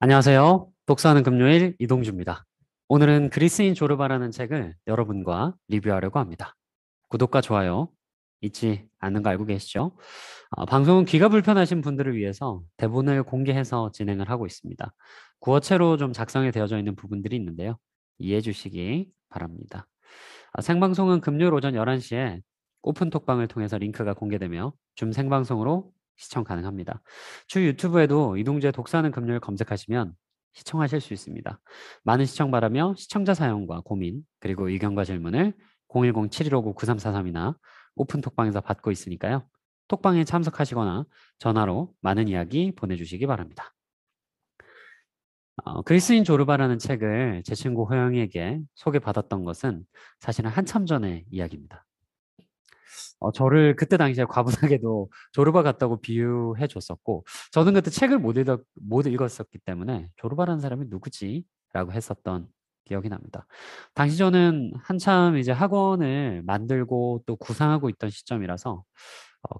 안녕하세요. 독서하는 금요일 이동주입니다. 오늘은 그리스인 조르바라는 책을 여러분과 리뷰하려고 합니다. 구독과 좋아요 잊지 않는 거 알고 계시죠? 방송은 귀가 불편하신 분들을 위해서 대본을 공개해서 진행을 하고 있습니다. 구어체로 좀 작성이 되어져 있는 부분들이 있는데요. 이해해 주시기 바랍니다. 생방송은 금요일 오전 11시에 오픈톡방을 통해서 링크가 공개되며 줌 생방송으로 시청 가능합니다. 추 유튜브에도 이동재 독사는 금요일 검색하시면 시청하실 수 있습니다. 많은 시청 바라며 시청자 사연과 고민 그리고 의견과 질문을 010-7159-9343이나 오픈톡방에서 받고 있으니까요. 톡방에 참석하시거나 전화로 많은 이야기 보내주시기 바랍니다. 그리스인 조르바라는 책을 제 친구 호영이에게 소개받았던 것은 사실은 한참 전의 이야기입니다. 저를 그때 당시에 과분하게도 조르바 같다고 비유해 줬었고, 저는 그때 책을 못 읽었었기 때문에 조르바라는 사람이 누구지? 라고 했었던 기억이 납니다. 당시 저는 한참 이제 학원을 만들고 또 구상하고 있던 시점이라서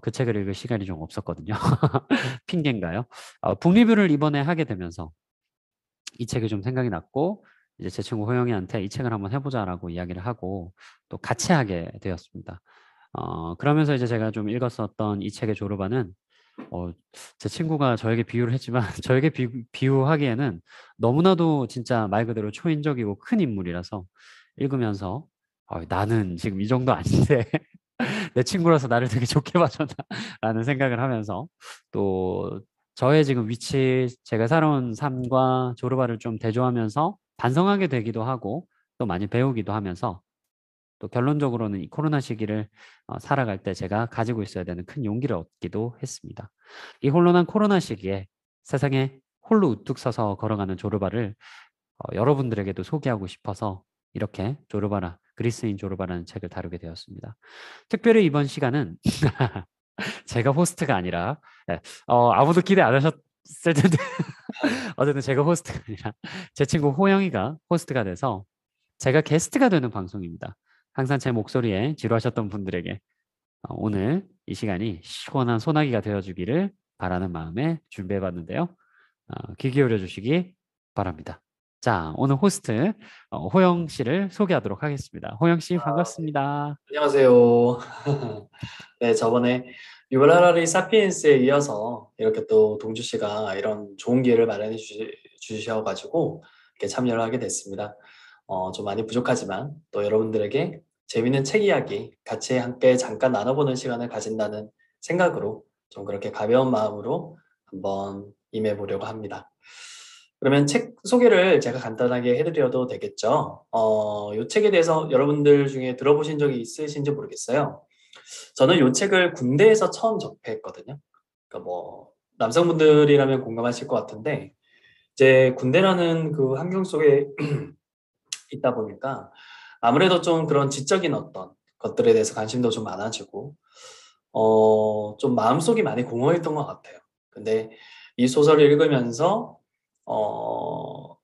그 책을 읽을 시간이 좀 없었거든요. 핑계인가요? 북리뷰를 이번에 하게 되면서 이 책이 좀 생각이 났고 이제 제 친구 호영이한테 이 책을 한번 해보자라고 이야기를 하고 또 같이 하게 되었습니다. 그러면서 이제 제가 좀 읽었었던 이 책의 조르바는 제 친구가 저에게 비유를 했지만 저에게 비유하기에는 너무나도 진짜 말 그대로 초인적이고 큰 인물이라서 읽으면서 나는 지금 이 정도 아닌데 내 친구라서 나를 되게 좋게 봐줬나라는 생각을 하면서 또 저의 지금 위치, 제가 살아온 삶과 조르바를 좀 대조하면서 반성하게 되기도 하고 또 많이 배우기도 하면서 또 결론적으로는 이 코로나 시기를 살아갈 때 제가 가지고 있어야 되는 큰 용기를 얻기도 했습니다. 이 혼돈한 코로나 시기에 세상에 홀로 우뚝 서서 걸어가는 조르바를 여러분들에게도 소개하고 싶어서 이렇게 조르바라, 그리스인 조르바라는 책을 다루게 되었습니다. 특별히 이번 시간은 제가 호스트가 아니라 아무도 기대 안 하셨을 텐데 어쨌든 제가 호스트가 아니라 제 친구 호영이가 호스트가 돼서 제가 게스트가 되는 방송입니다. 항상 제 목소리에 지루하셨던 분들에게 오늘 이 시간이 시원한 소나기가 되어주기를 바라는 마음에 준비해봤는데요. 귀 기울여 주시기 바랍니다. 자, 오늘 호스트 호영 씨를 소개하도록 하겠습니다. 호영 씨 네. 반갑습니다. 안녕하세요. 네, 저번에 유발라리 사피엔스에 이어서 이렇게 또 동주 씨가 이런 좋은 기회를 마련해 주셔가지고 이렇게 참여를 하게 됐습니다. 좀 많이 부족하지만 또 여러분들에게 재밌는 책 이야기 같이 함께 잠깐 나눠보는 시간을 가진다는 생각으로 좀 그렇게 가벼운 마음으로 한번 임해보려고 합니다. 그러면 책 소개를 제가 간단하게 해드려도 되겠죠? 이 책에 대해서 여러분들 중에 들어보신 적이 있으신지 모르겠어요. 저는 이 책을 군대에서 처음 접했거든요. 그러니까 뭐 남성분들이라면 공감하실 것 같은데 이제 군대라는 그 환경 속에 있다 보니까 아무래도 좀 그런 지적인 어떤 것들에 대해서 관심도 좀 많아지고 좀 마음속이 많이 공허했던 것 같아요. 근데 이 소설을 읽으면서 어,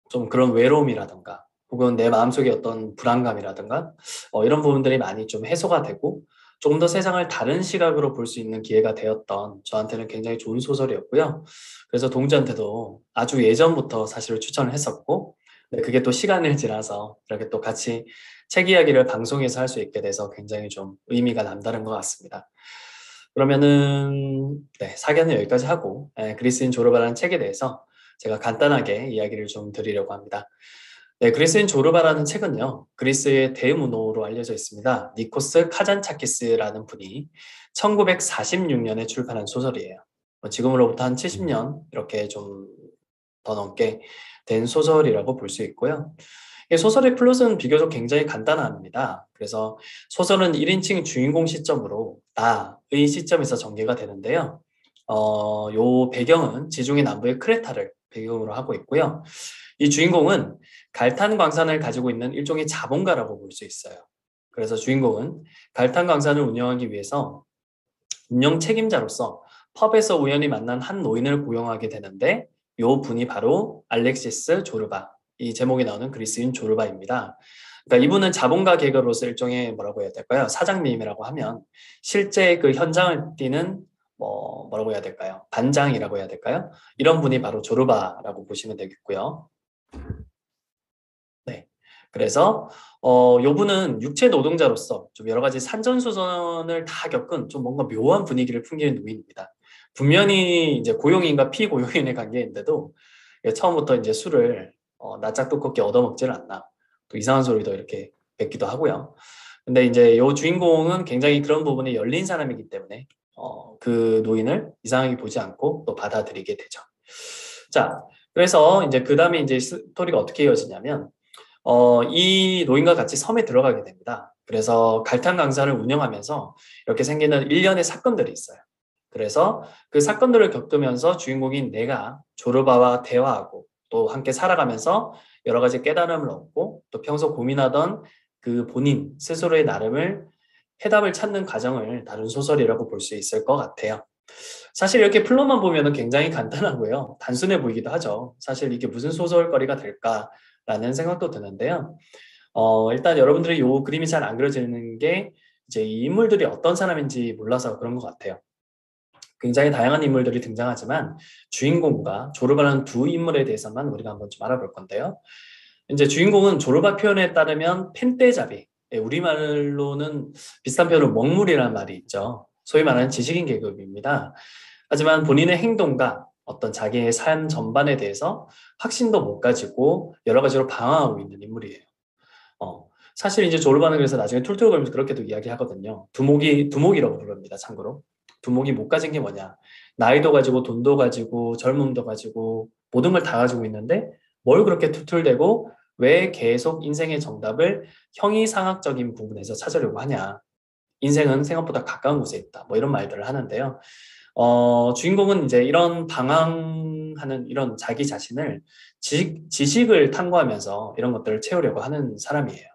좀 그런 외로움이라든가 혹은 내 마음속에 어떤 불안감이라든가 이런 부분들이 많이 좀 해소가 되고 조금 더 세상을 다른 시각으로 볼 수 있는 기회가 되었던 저한테는 굉장히 좋은 소설이었고요. 그래서 동지한테도 아주 예전부터 사실 추천을 했었고 네, 그게 또 시간을 지나서 이렇게 또 같이 책 이야기를 방송에서 할 수 있게 돼서 굉장히 좀 의미가 남다른 것 같습니다. 그러면은 네, 사견은 여기까지 하고 그리스인 졸업이라는 책에 대해서 제가 간단하게 이야기를 좀 드리려고 합니다. 네, 그리스인 조르바라는 책은요, 그리스의 대문호로 알려져 있습니다. 니코스 카잔차키스라는 분이 1946년에 출판한 소설이에요. 지금으로부터 한 70년 이렇게 좀 더 넘게 된 소설이라고 볼 수 있고요. 이 소설의 플롯은 비교적 굉장히 간단합니다. 그래서 소설은 1인칭 주인공 시점으로 나의 시점에서 전개가 되는데요. 요 배경은 지중해 남부의 크레타를 배경으로 하고 있고요. 이 주인공은 갈탄 광산을 가지고 있는 일종의 자본가라고 볼 수 있어요. 그래서 주인공은 갈탄 광산을 운영하기 위해서 운영 책임자로서 펍에서 우연히 만난 한 노인을 고용하게 되는데 요 분이 바로 알렉시스 조르바, 이 제목에 나오는 그리스인 조르바입니다. 그러니까 이분은 자본가 계급으로서 일종의 뭐라고 해야 될까요? 사장님이라고 하면 실제 그 현장을 뛰는 뭐라고 해야 될까요? 반장이라고 해야 될까요? 이런 분이 바로 조르바라고 보시면 되겠고요. 네. 그래서 요 분은 육체 노동자로서 좀 여러 가지 산전수전을 다 겪은 좀 뭔가 묘한 분위기를 풍기는 노인입니다. 분명히 이제 고용인과 피고용인의 관계인데도 처음부터 이제 술을 낯짝 두껍게 얻어먹지를 않나. 또 이상한 소리도 이렇게 뱉기도 하고요. 근데 이제 요 주인공은 굉장히 그런 부분에 열린 사람이기 때문에 그 노인을 이상하게 보지 않고 또 받아들이게 되죠. 자, 그래서 이제 그 다음에 이제 스토리가 어떻게 이어지냐면 이 노인과 같이 섬에 들어가게 됩니다. 그래서 갈탄 강사를 운영하면서 이렇게 생기는 일련의 사건들이 있어요. 그래서 그 사건들을 겪으면서 주인공인 내가 조르바와 대화하고 또 함께 살아가면서 여러 가지 깨달음을 얻고 또 평소 고민하던 그 본인 스스로의 나름을 해답을 찾는 과정을 다룬 소설이라고 볼 수 있을 것 같아요. 사실 이렇게 플롯만 보면 굉장히 간단하고요. 단순해 보이기도 하죠. 사실 이게 무슨 소설거리가 될까라는 생각도 드는데요. 일단 여러분들이 이 그림이 잘 안 그려지는 게 이제 이 인물들이 어떤 사람인지 몰라서 그런 것 같아요. 굉장히 다양한 인물들이 등장하지만 주인공과 조르바라는 두 인물에 대해서만 우리가 한번 좀 알아볼 건데요. 이제 주인공은 조르바 표현에 따르면 펜떼잡이, 우리말로는 비슷한 표현으로 먹물이라는 말이 있죠. 소위 말하는 지식인 계급입니다. 하지만 본인의 행동과 어떤 자기의 삶 전반에 대해서 확신도 못 가지고 여러 가지로 방황하고 있는 인물이에요. 사실 이제 조르바는 그래서 나중에 툴툴 거리면서 그렇게도 이야기하거든요. 두목이라고 부릅니다. 참고로. 두목이 못 가진 게 뭐냐. 나이도 가지고 돈도 가지고 젊음도 가지고 모든 걸 다 가지고 있는데 뭘 그렇게 툴툴대고 왜 계속 인생의 정답을 형이상학적인 부분에서 찾으려고 하냐. 인생은 생각보다 가까운 곳에 있다. 뭐 이런 말들을 하는데요. 주인공은 이제 이런 방황하는 이런 자기 자신을 지식을 탐구하면서 이런 것들을 채우려고 하는 사람이에요.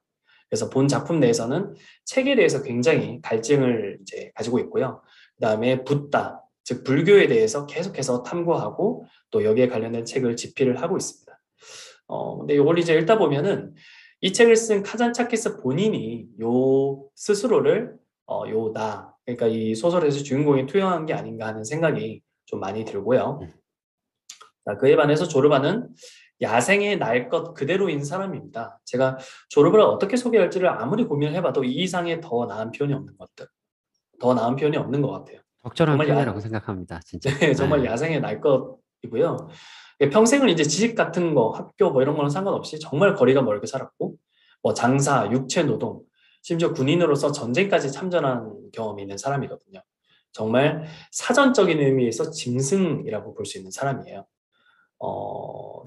그래서 본 작품 내에서는 책에 대해서 굉장히 갈증을 이제 가지고 있고요. 그 다음에 붓다, 즉 불교에 대해서 계속해서 탐구하고 또 여기에 관련된 책을 집필을 하고 있습니다. 근데 이걸 이제 읽다 보면은 이 책을 쓴 카잔차키스 본인이 요 스스로를 그러니까 이 소설에서 주인공이 투영한 게 아닌가 하는 생각이 좀 많이 들고요. 자, 그에 반해서 조르바는 야생의 날 것 그대로인 사람입니다. 제가 조르바를 어떻게 소개할지를 아무리 고민을 해봐도 이 이상의 더 나은 표현이 없는 것들, 더 나은 표현이 없는 것 같아요. 적절한 정말 표현이라고 생각합니다. 진짜. 네, 정말 네. 야생의 날 것이고요. 평생을 이제 지식 같은 거, 학교 뭐 이런 거는 상관없이 정말 거리가 멀게 살았고, 뭐 장사, 육체 노동, 심지어 군인으로서 전쟁까지 참전한 경험이 있는 사람이거든요. 정말 사전적인 의미에서 짐승이라고 볼 수 있는 사람이에요.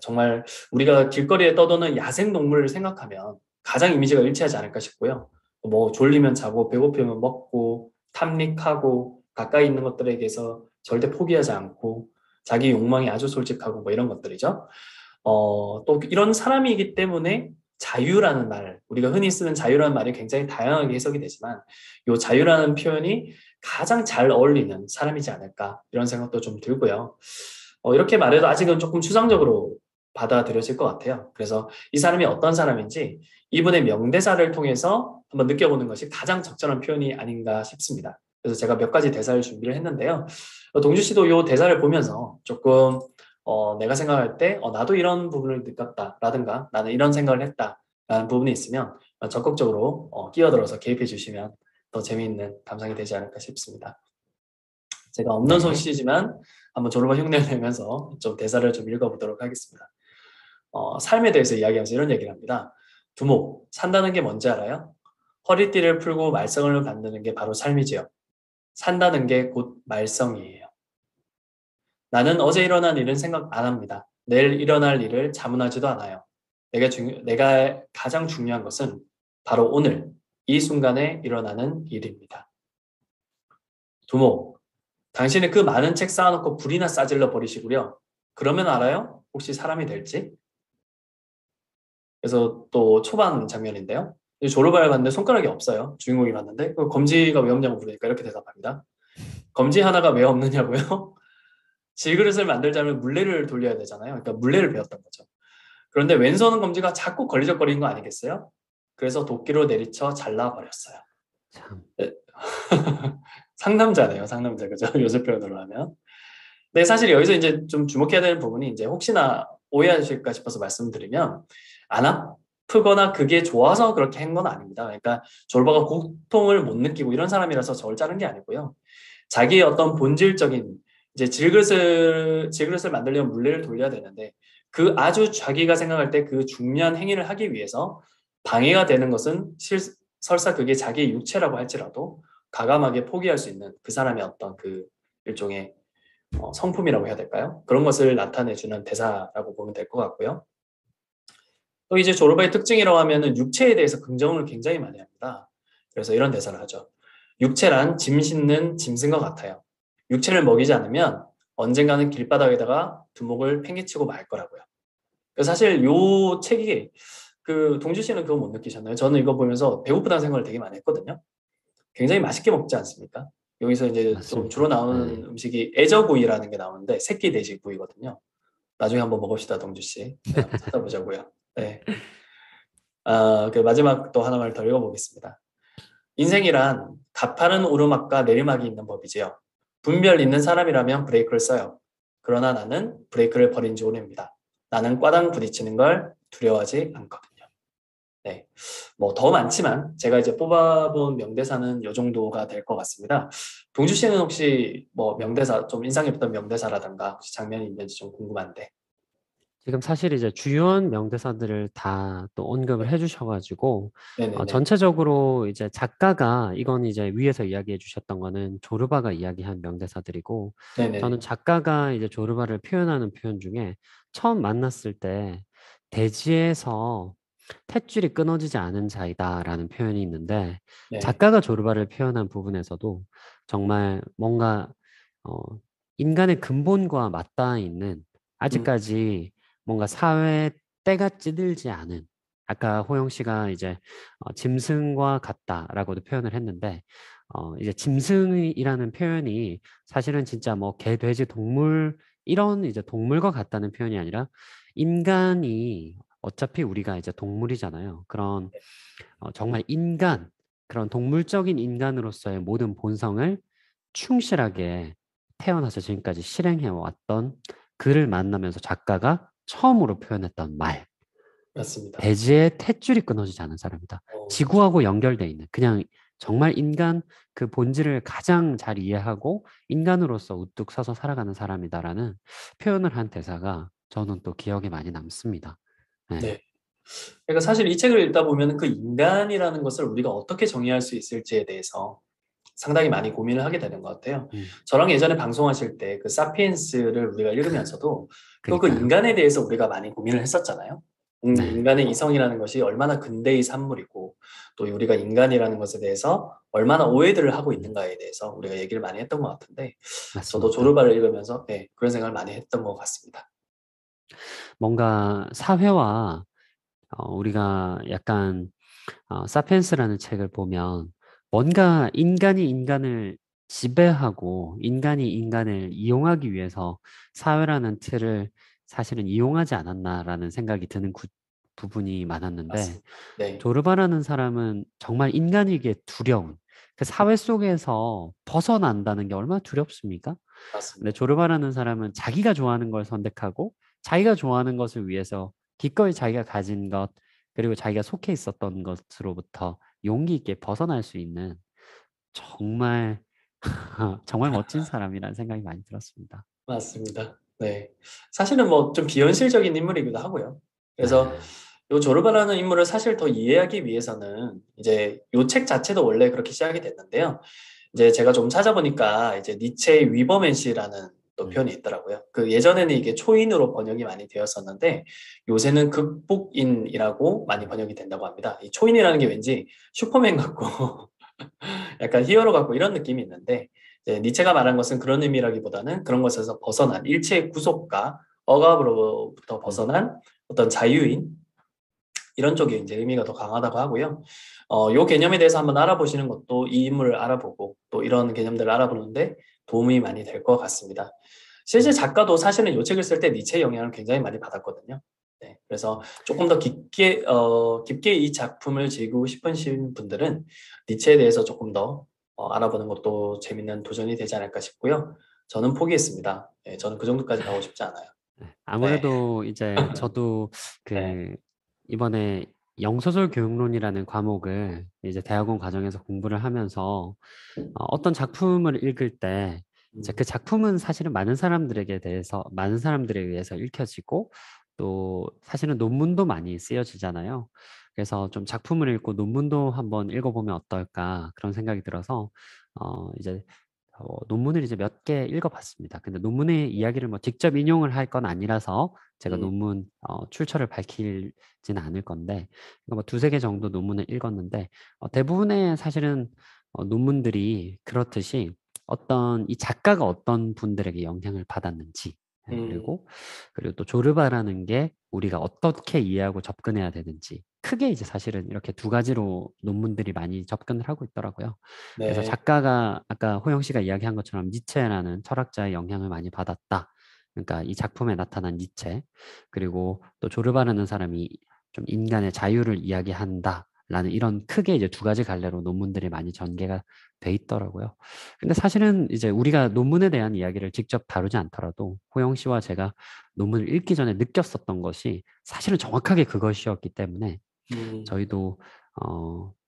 정말 우리가 길거리에 떠도는 야생동물을 생각하면 가장 이미지가 일치하지 않을까 싶고요. 뭐 졸리면 자고 배고프면 먹고 탐닉하고 가까이 있는 것들에게서 절대 포기하지 않고 자기 욕망이 아주 솔직하고 뭐 이런 것들이죠. 또 이런 사람이기 때문에 자유라는 말, 우리가 흔히 쓰는 자유라는 말이 굉장히 다양하게 해석이 되지만 이 자유라는 표현이 가장 잘 어울리는 사람이지 않을까 이런 생각도 좀 들고요. 이렇게 말해도 아직은 조금 추상적으로 받아들여질 것 같아요. 그래서 이 사람이 어떤 사람인지 이분의 명대사를 통해서 한번 느껴보는 것이 가장 적절한 표현이 아닌가 싶습니다. 그래서 제가 몇 가지 대사를 준비를 했는데요. 동주 씨도 이 대사를 보면서 조금 내가 생각할 때 나도 이런 부분을 느꼈다라든가 나는 이런 생각을 했다라는 부분이 있으면 적극적으로 끼어들어서 개입해 주시면 더 재미있는 감상이 되지 않을까 싶습니다. 제가 없는 네. 솜씨지만 한번 졸업을 흉내를 내면서 좀 대사를 좀 읽어보도록 하겠습니다. 삶에 대해서 이야기하면서 이런 얘기를 합니다. 두목, 산다는 게 뭔지 알아요? 허리띠를 풀고 말썽을 갖는 게 바로 삶이지요. 산다는 게 곧 말썽이에요. 나는 어제 일어난 일은 생각 안 합니다. 내일 일어날 일을 자문하지도 않아요. 내가 가장 중요한 것은 바로 오늘, 이 순간에 일어나는 일입니다. 두목, 당신은 그 많은 책 쌓아놓고 불이나 싸질러 버리시고요. 그러면 알아요? 혹시 사람이 될지? 그래서 또 초반 장면인데요. 졸업을 봤는데 손가락이 없어요. 주인공이 봤는데 검지가 왜 없냐고 물으니까 이렇게 대답합니다. 검지 하나가 왜 없느냐고요? 질그릇을 만들자면 물레를 돌려야 되잖아요. 그러니까 물레를 배웠던 거죠. 그런데 왼손 검지가 자꾸 걸리적거리는 거 아니겠어요? 그래서 도끼로 내리쳐 잘라버렸어요. 참. 네. 상남자네요, 상남자. 그죠? 요새 표현으로 하면. 네, 사실 여기서 이제 좀 주목해야 되는 부분이 이제 혹시나 오해하실까 싶어서 말씀드리면 안 아프거나 그게 좋아서 그렇게 한 건 아닙니다. 그러니까 졸바가 고통을 못 느끼고 이런 사람이라서 저를 자른 게 아니고요. 자기의 어떤 본질적인 이제 질그릇을 만들려면 물레를 돌려야 되는데 그 아주 자기가 생각할 때 그 중요한 행위를 하기 위해서 방해가 되는 것은 설사 그게 자기의 육체라고 할지라도 과감하게 포기할 수 있는 그 사람의 어떤 그 일종의 성품이라고 해야 될까요? 그런 것을 나타내주는 대사라고 보면 될 것 같고요. 또 이제 조르바의 특징이라고 하면은 육체에 대해서 긍정을 굉장히 많이 합니다. 그래서 이런 대사를 하죠. 육체란 짐 싣는 짐승과 같아요. 육체를 먹이지 않으면 언젠가는 길바닥에다가 두목을 팽개치고 말 거라고요. 그래서 사실 요 책이 그 동주 씨는 그거 못 느끼셨나요? 저는 이거 보면서 배고프다는 생각을 되게 많이 했거든요. 굉장히 맛있게 먹지 않습니까? 여기서 이제 좀 주로 맞습니다. 나오는 네. 음식이 애저구이라는 게 나오는데 새끼 돼지 구이거든요. 나중에 한번 먹읍시다, 동주 씨. 네, 한번 찾아보자고요. 네. 그 마지막 또 하나만 더 읽어보겠습니다. 인생이란 가파른 오르막과 내리막이 있는 법이지요. 분별 있는 사람이라면 브레이크를 써요. 그러나 나는 브레이크를 버린 지 오래입니다. 나는 꽈당 부딪히는 걸 두려워하지 않거든요. 네. 뭐 더 많지만 제가 이제 뽑아본 명대사는 요 정도가 될 것 같습니다. 동주 씨는 혹시 뭐 명대사 좀 인상 깊었던 명대사라든가 혹시 장면이 있는지 좀 궁금한데. 지금 사실 이제 주요한 명대사들을 다 또 언급을 네. 해주셔가지고 네네네. 전체적으로 이제 작가가 이건 이제 위에서 이야기해 주셨던 거는 조르바가 이야기한 명대사들이고 저는 네네네. 작가가 이제 조르바를 표현하는 표현 중에 처음 만났을 때 대지에서 탯줄이 끊어지지 않은 자이다라는 표현이 있는데 네. 작가가 조르바를 표현한 부분에서도 정말 뭔가 어, 인간의 근본과 맞닿아 있는 음, 아직까지 뭔가 사회에 때가 찌들지 않은 아까 호영 씨가 이제 짐승과 같다라고도 표현을 했는데 이제 짐승이라는 표현이 사실은 진짜 뭐 개, 돼지, 동물 이런 이제 동물과 같다는 표현이 아니라 인간이 어차피 우리가 이제 동물이잖아요. 그런 정말 인간 그런 동물적인 인간으로서의 모든 본성을 충실하게 태어나서 지금까지 실행해 왔던 그를 만나면서 작가가 처음으로 표현했던 말. 맞습니다. 대지의 탯줄이 끊어지지 않은 사람이다. 그죠. 지구하고 연결돼 있는 그냥 정말 인간 그 본질을 가장 잘 이해하고 인간으로서 우뚝 서서 살아가는 사람이다라는 표현을 한 대사가 저는 또 기억에 많이 남습니다. 네. 네. 그러니까 사실 이 책을 읽다 보면 그 인간이라는 것을 우리가 어떻게 정의할 수 있을지에 대해서 상당히 많이 고민을 하게 되는 것 같아요. 음, 저랑 예전에 방송하실 때 그 사피엔스를 우리가 읽으면서도 또 그 그니까요. 인간에 대해서 우리가 많이 고민을 했었잖아요. 네. 인간의 이성이라는 것이 얼마나 근대의 산물이고 또 우리가 인간이라는 것에 대해서 얼마나 오해들을 하고 음, 있는가에 대해서 우리가 얘기를 많이 했던 것 같은데 저도 맞습니다. 조르바를 읽으면서 네, 그런 생각을 많이 했던 것 같습니다. 뭔가 사회와 우리가 약간 사피엔스라는 책을 보면 뭔가 인간이 인간을 지배하고 인간이 인간을 이용하기 위해서 사회라는 틀을 사실은 이용하지 않았나라는 생각이 드는 부분이 많았는데 맞습니다. 네, 조르바라는 사람은 정말 인간에게 두려운 그 사회 속에서 벗어난다는 게 얼마나 두렵습니까? 근데 맞습니다. 조르바라는 사람은 자기가 좋아하는 걸 선택하고 자기가 좋아하는 것을 위해서 기꺼이 자기가 가진 것 그리고 자기가 속해 있었던 것으로부터 용기 있게 벗어날 수 있는 정말 정말 멋진 사람이라는 생각이 많이 들었습니다. 맞습니다. 네. 사실은 뭐 좀 비현실적인 인물이기도 하고요. 그래서 네. 요 조르바라는 인물을 사실 더 이해하기 위해서는 이제 요 책 자체도 원래 그렇게 시작이 됐는데요. 이제 제가 좀 찾아보니까 이제 니체의 위버맨시라는 또 음, 표현이 있더라고요. 그 예전에는 이게 초인으로 번역이 많이 되었었는데 요새는 극복인이라고 많이 번역이 된다고 합니다. 이 초인이라는 게 왠지 슈퍼맨 같고 약간 히어로 같고 이런 느낌이 있는데 이제 니체가 말한 것은 그런 의미라기보다는 그런 것에서 벗어난 일체의 구속과 억압으로부터 음, 벗어난 어떤 자유인 이런 쪽에 이제 의미가 더 강하다고 하고요. 요 개념에 대해서 한번 알아보시는 것도 이 인물을 알아보고 또 이런 개념들을 알아보는데 도움이 많이 될 것 같습니다. 실제 음. 작가도 사실은 요 책을 쓸 때 니체의 영향을 굉장히 많이 받았거든요. 네, 그래서 조금 더 깊게 이 작품을 즐기고 싶으신 분들은 니체에 대해서 조금 더 알아보는 것도 재밌는 도전이 되지 않을까 싶고요. 저는 포기했습니다. 네, 저는 그 정도까지 가고 싶지 않아요. 네, 아무래도 이제 저도 네, 그 이번에 영소설 교육론이라는 과목을 이제 대학원 과정에서 공부를 하면서 어떤 작품을 읽을 때 이제 음, 그 작품은 사실은 많은 사람들에 의해서 읽혀지고 또 사실은 논문도 많이 쓰여지잖아요. 그래서 좀 작품을 읽고 논문도 한번 읽어보면 어떨까 그런 생각이 들어서 이제 논문을 이제 몇 개 읽어봤습니다. 근데 논문의 이야기를 뭐 직접 인용을 할 건 아니라서 제가 음, 논문 출처를 밝히지는 않을 건데 뭐 두세 개 정도 논문을 읽었는데 대부분의 사실은 논문들이 그렇듯이 어떤 이 작가가 어떤 분들에게 영향을 받았는지 음, 그리고 또 조르바라는 게 우리가 어떻게 이해하고 접근해야 되는지 크게 이제 사실은 이렇게 두 가지로 논문들이 많이 접근을 하고 있더라고요. 그래서 네, 작가가 아까 호영 씨가 이야기한 것처럼 니체라는 철학자의 영향을 많이 받았다. 그러니까 이 작품에 나타난 니체 그리고 또 조르바라는 사람이 좀 인간의 자유를 이야기한다. 라는 이런 크게 이제 두 가지 갈래로 논문들이 많이 전개가 돼 있더라고요. 근데 사실은 이제 우리가 논문에 대한 이야기를 직접 다루지 않더라도 호영 씨와 제가 논문을 읽기 전에 느꼈었던 것이 사실은 정확하게 그것이었기 때문에 음, 저희도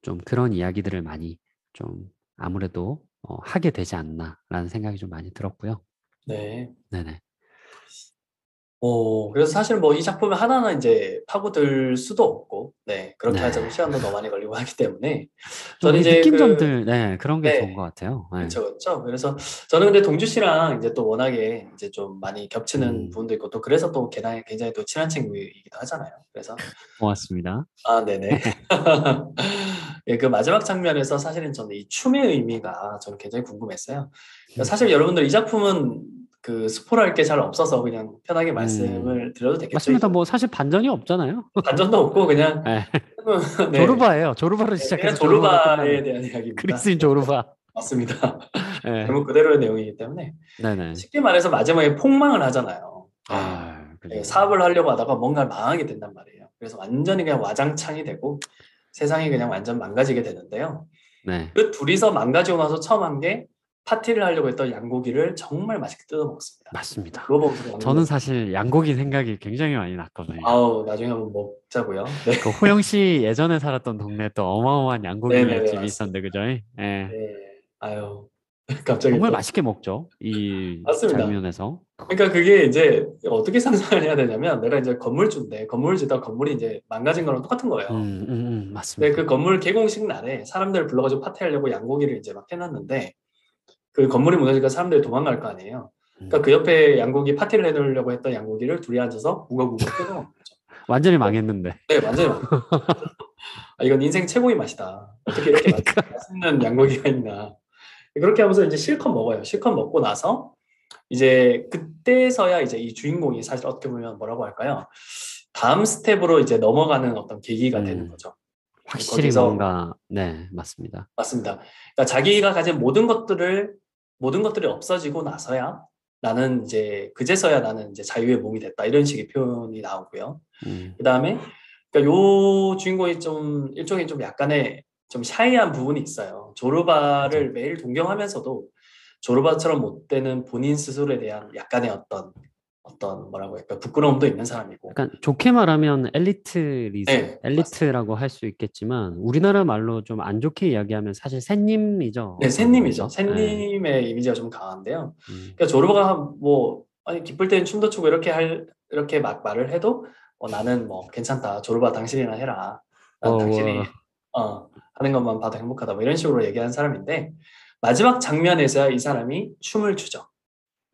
좀 그런 이야기들을 많이 좀 아무래도 하게 되지 않나라는 생각이 좀 많이 들었고요. 네. 네네. 그래서 사실 뭐 이 작품을 하나는 이제 파고들 수도 없고, 네, 그렇게 네. 하자면 시간도 너무 많이 걸리고 하기 때문에, 좀 저는 우리 이제 느낀 점들, 네, 그런 게 좋은 네, 것 같아요. 네. 그쵸, 그쵸. 그래서 저는 근데 동주 씨랑 이제 또 워낙에 이제 좀 많이 겹치는 음, 부분도 있고, 또 그래서 또 굉장히 또 친한 친구이기도 하잖아요. 그래서, 고맙습니다. 네네. 예, 그 마지막 장면에서 사실은 저는 이 춤의 의미가 저는 굉장히 궁금했어요. 그러니까 사실 여러분들 이 작품은 그 스포할 게 잘 없어서 그냥 편하게 음, 말씀을 드려도 되겠죠, 맞습니다. 이제. 뭐 사실 반전이 없잖아요. 반전도 없고 그냥 네. 네, 조르바예요. 조르바로 네, 그냥 시작해서 조르바로 끝나는 조르바에 대한 이야기입니다. 그리스인 조르바. 맞습니다. 네. 제목 그대로의 내용이기 때문에 네네. 쉽게 말해서 마지막에 폭망을 하잖아요. 예, 그죠. 사업을 하려고 하다가 뭔가 망하게 된단 말이에요. 그래서 완전히 그냥 와장창이 되고 세상이 그냥 완전 망가지게 되는데요. 네. 그 둘이서 망가지고 나서 처음 한 게 파티를 하려고 했던 양고기를 정말 맛있게 뜯어 먹습니다. 맞습니다. 그거 보면서 저는 양고기가 사실 양고기 생각이 굉장히 많이 났거든요. 아우 나중에 한번 먹자고요. 네, 그 호영 씨 예전에 살았던 동네에 또 어마어마한 양고기 네네네 집이 있었는데, 맞습니다. 그죠? 예. 네, 아유 갑자기 정말 또 맛있게 먹죠. 이 맞습니다. 장면에서. 그러니까 그게 이제 어떻게 상상을 해야 되냐면 내가 이제 건물주인데 건물을 짓다 건물이 이제 망가진 거랑 똑같은 거예요. 근데 그 맞습니다. 건물 개공식 날에 사람들을 불러가지고 파티하려고 양고기를 이제 막 해놨는데 그 건물이 무너지니까 사람들이 도망갈 거 아니에요. 그러니까 음. 그 옆에 양고기 파티를 해놓으려고 했던 양고기를 둘이 앉아서 우걱우걱 뜯어먹는 거죠. 완전히 망했는데. 네, 완전히 망했죠. 이건 인생 최고의 맛이다. 어떻게 이렇게 그러니까. 맛있는 양고기가 있나. 그렇게 하면서 이제 실컷 먹어요. 실컷 먹고 나서 이제 그때서야 이제 이 주인공이 사실 어떻게 보면 뭐라고 할까요? 다음 스텝으로 이제 넘어가는 어떤 계기가 되는 음, 거죠. 확실히 거기서 뭔가, 네, 맞습니다. 맞습니다. 그러니까 자기가 가진 모든 것들이 없어지고 나서야 나는 이제 그제서야 나는 이제 자유의 몸이 됐다 이런 식의 표현이 나오고요. 음, 그 다음에 그러니까 요 주인공이 좀 일종의 좀 약간의 좀 샤이한 부분이 있어요. 그죠. 조르바를 매일 동경하면서도 조르바처럼 못 되는 본인 스스로에 대한 약간의 어떤 뭐라고 할까 부끄러움도 있는 사람이고. 약간 좋게 말하면 엘리트리즘, 네, 맞습니다. 엘리트라고 할 수 있겠지만 우리나라 말로 좀 안 좋게 이야기하면 사실 샌님이죠. 네, 어떤 샌님이죠. 의미에서. 예. 샌님의 이미지가 좀 강한데요. 음. 그러니까 조르바가 뭐 아니 기쁠 때는 춤도 추고 이렇게 막 말을 해도 나는 뭐 괜찮다. 조르바 당신이나 해라. 난 당신이 와. 하는 것만 봐도 행복하다. 뭐 이런 식으로 얘기하는 사람인데 마지막 장면에서야 이 사람이 춤을 추죠.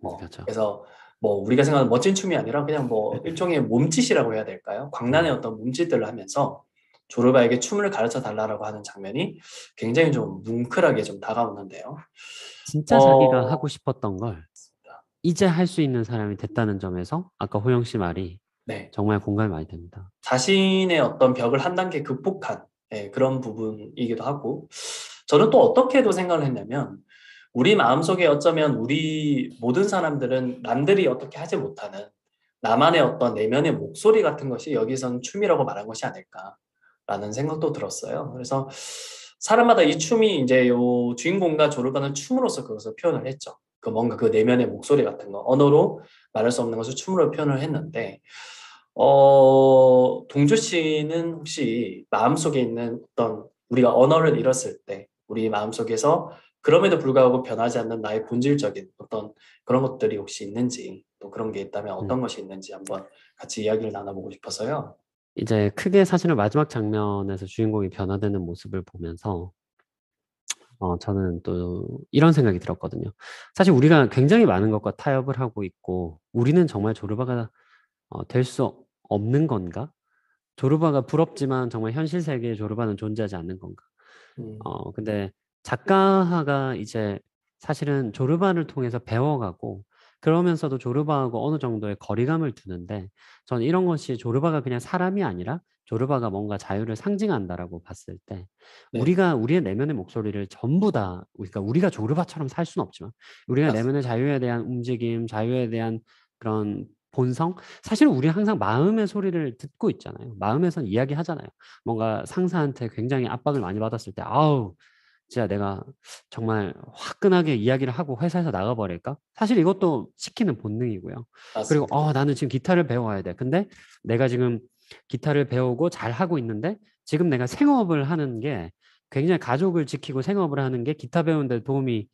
그렇죠. 그래서 뭐 우리가 생각하는 멋진 춤이 아니라 그냥 뭐 일종의 몸짓이라고 해야 될까요? 광란의 음. 어떤 몸짓들을 하면서 조르바에게 춤을 가르쳐 달라고 하는 장면이 굉장히 좀 뭉클하게 좀 다가오는데요. 진짜 자기가 어, 하고 싶었던 걸 이제 할 수 있는 사람이 됐다는 점에서 아까 호영 씨 말이 네. 정말 공감이 많이 됩니다. 자신의 어떤 벽을 한 단계 극복한 그런 부분이기도 하고 저는 또 어떻게도 생각을 했냐면 우리 마음속에 어쩌면 우리 모든 사람들은 남들이 어떻게 하지 못하는 나만의 어떤 내면의 목소리 같은 것이 여기선 춤이라고 말한 것이 아닐까라는 생각도 들었어요. 그래서 사람마다 이 춤이 이제 요 주인공과 조르바는 춤으로써 그것을 표현을 했죠. 그 뭔가 그 내면의 목소리 같은 거, 언어로 말할 수 없는 것을 춤으로 표현을 했는데, 동주 씨는 혹시 마음속에 있는 어떤 우리가 언어를 잃었을 때 우리 마음속에서 그럼에도 불구하고 변하지 않는 나의 본질적인 어떤 그런 것들이 혹시 있는지, 또 그런 게 있다면 음. 어떤 것이 있는지 한번 같이 이야기를 나눠보고 싶어서요. 이제 크게 사실은 마지막 장면에서 주인공이 변화되는 모습을 보면서 저는 또 이런 생각이 들었거든요. 사실 우리가 굉장히 많은 것과 타협을 하고 있고 우리는 정말 조르바가 될 수 없는 건가? 조르바가 부럽지만 정말 현실 세계에 조르바는 존재하지 않는 건가? 음, 근데 작가가 이제 사실은 조르바를 통해서 배워가고 그러면서도 조르바하고 어느 정도의 거리감을 두는데 저는 이런 것이 조르바가 그냥 사람이 아니라 조르바가 뭔가 자유를 상징한다라고 봤을 때 네, 우리가 우리의 내면의 목소리를 전부 다 그러니까 우리가 조르바처럼 살 수는 없지만 우리가 내면의 맞습니다. 자유에 대한 움직임, 자유에 대한 그런 본성 사실 우리 항상 마음의 소리를 듣고 있잖아요. 마음에선 이야기하잖아요. 뭔가 상사한테 굉장히 압박을 많이 받았을 때 아우 진짜 내가 정말 화끈하게 이야기를 하고 회사에서 나가버릴까? 사실 이것도 시키는 본능이고요. 그리고 맞습니다. 나는 지금 기타를 배워야 돼. 근데 내가 지금 기타를 배우고 잘 하고 있는데 지금 내가 생업을 하는 게 굉장히 가족을 지키고 생업을 하는 게 기타 배우는데 도움이